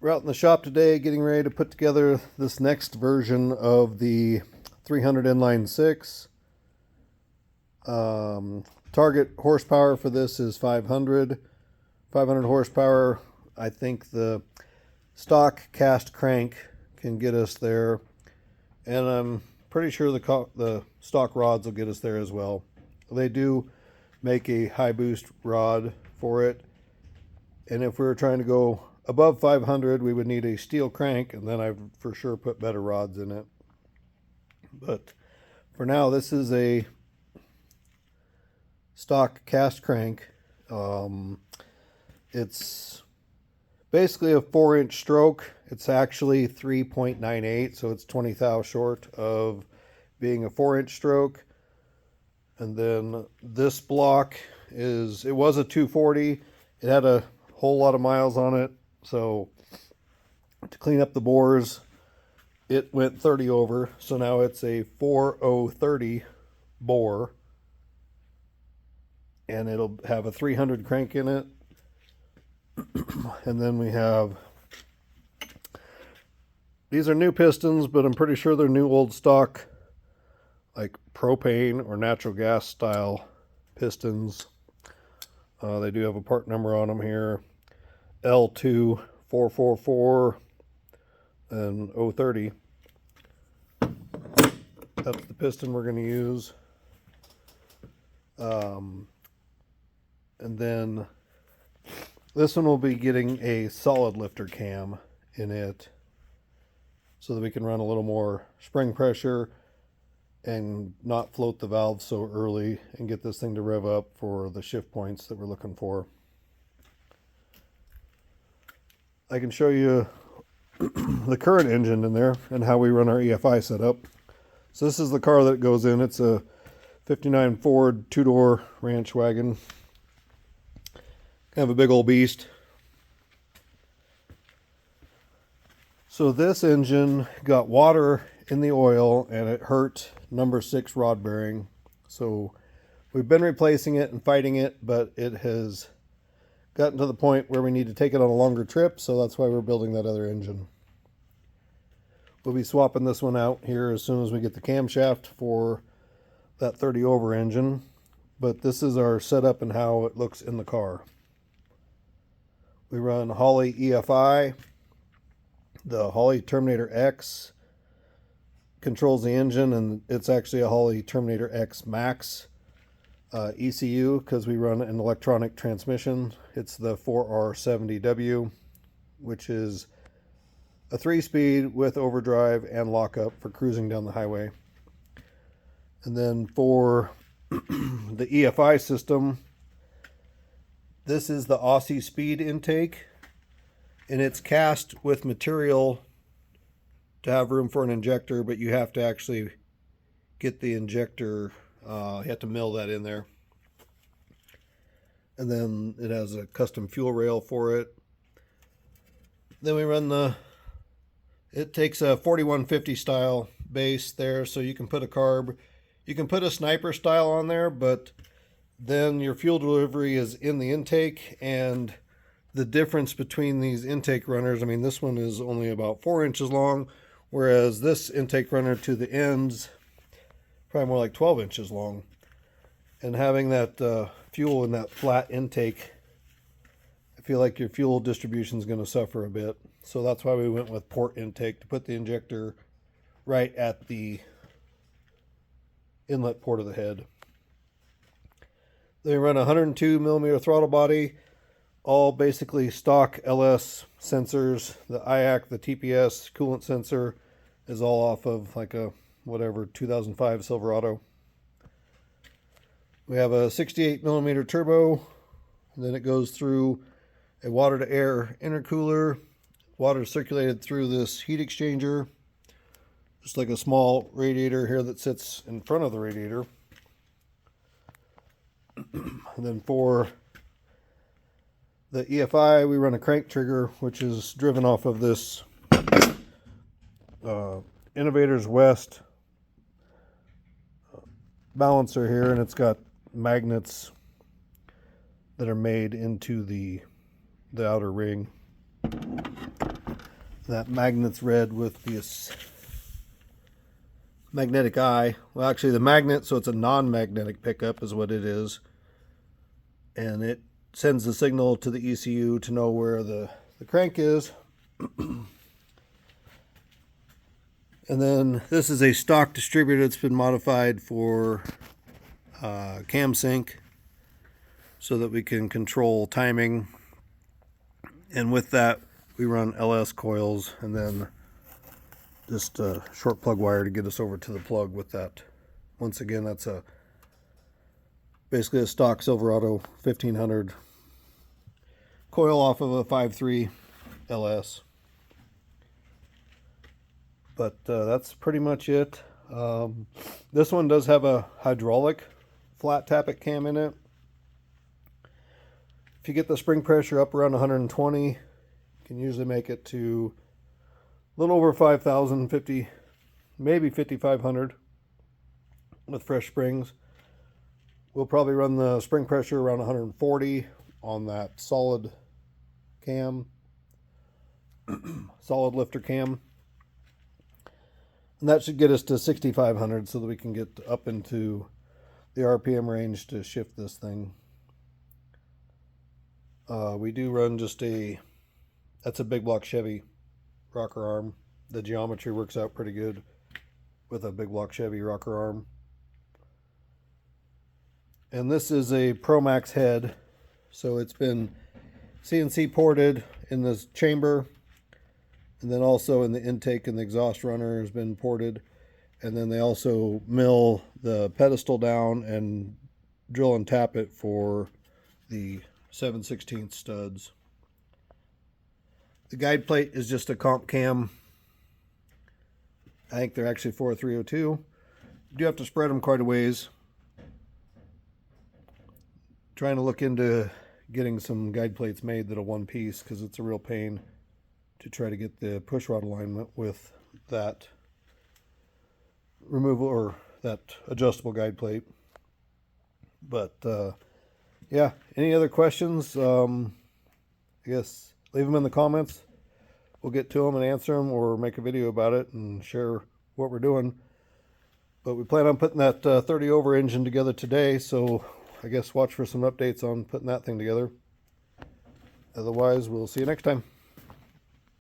We're out in the shop today getting ready to put together this next version of the 300 inline 6. Target horsepower for this is 500 horsepower. I think the stock cast crank can get us there, and I'm pretty sure the stock rods will get us there as well. They do make a high boost rod for it, and if we were trying to go above 500, we would need a steel crank, and then I've for sure put better rods in it. But for now, this is a stock cast crank. It's basically a 4-inch stroke. It's actually 3.98, so it's 20 thou short of being a 4-inch stroke. And then this block it was a 240. It had a whole lot of miles on it. So to clean up the bores, it went 30 over. So now it's a 4030 bore. And it'll have a 300 crank in it. And then we have, these are new pistons, but I'm pretty sure they're new old stock, like propane or natural gas style pistons. They do have a part number on them here. L2444 and 030. That's the piston we're going to use. And then this one will be getting a solid lifter cam in it so that we can run a little more spring pressure and not float the valve so early and get this thing to rev up for the shift points that we're looking for. I can show you the current engine in there and how we run our EFI setup. So this is the car that it goes in. It's a 59 Ford 2-door ranch wagon. Kind of a big old beast. So this engine got water in the oil and it hurt number 6 rod bearing. So we've been replacing it and fighting it, but it has gotten to the point where we need to take it on a longer trip, so that's why we're building that other engine. We'll be swapping this one out here as soon as we get the camshaft for that 30 over engine, but this is our setup and how it looks in the car. We run Holley EFI. The Holley Terminator X controls the engine, and it's actually a Holley Terminator X Max ECU because we run an electronic transmission. It's the 4R70W, which is a 3-speed with overdrive and lockup for cruising down the highway. And then for the EFI system, this is the Aussie speed intake, and it's cast with material to have room for an injector, but you have to actually get the injector, you have to mill that in there. And then it has a custom fuel rail for it. Then we run it takes a 4150 style base there, so you can put a carb. You can put a sniper style on there, but then your fuel delivery is in the intake, and the difference between these intake runners, I mean, this one is only about 4 inches long, whereas this intake runner to the ends, probably more like 12 inches long. And having that fuel in that flat intake, I feel like your fuel distribution is going to suffer a bit. So that's why we went with port intake, to put the injector right at the inlet port of the head. They run a 102 millimeter throttle body, all basically stock LS sensors. The IAC, the TPS coolant sensor is all off of like a whatever 2005 Silverado. We have a 68 millimeter turbo, and then it goes through a water to air intercooler. Water is circulated through this heat exchanger, just like a small radiator here that sits in front of the radiator. And then for the EFI, we run a crank trigger, which is driven off of this Innovators West balancer here, and it's got magnets that are made into the outer ring. That magnet's red with this magnetic eye. Well, actually the magnet, so it's a non-magnetic pickup is what it is. And it sends the signal to the ECU to know where the crank is. And then this is a stock distributor that's been modified for cam sync so that we can control timing. And with that, we run LS coils and then just a short plug wire to get us over to the plug with that. Once again, that's basically a stock Silverado 1500 coil off of a 5.3 LS. But that's pretty much it. This one does have a hydraulic flat tappet cam in it. If you get the spring pressure up around 120, you can usually make it to a little over 5,000, maybe 5,500 with fresh springs. We'll probably run the spring pressure around 140 on that solid cam, solid lifter cam. And that should get us to 6,500 so that we can get up into the RPM range to shift this thing. We do run just that's a big block Chevy rocker arm. The geometry works out pretty good with a big block Chevy rocker arm. And this is a Promaxx head. So it's been CNC ported in this chamber. And then also in the intake and the exhaust runner has been ported. And then they also mill the pedestal down and drill and tap it for the 7/16 studs. The guide plate is just a comp cam. I think they're actually 4.302. You do have to spread them quite a ways. Trying to look into getting some guide plates made that are one piece because it's a real pain to try to get the push rod alignment with that removal or that adjustable guide plate. But yeah, any other questions? I guess leave them in the comments. We'll get to them and answer them or make a video about it and share what we're doing. But we plan on putting that 30 over engine together today, so I guess watch for some updates on putting that thing together. Otherwise, we'll see you next time.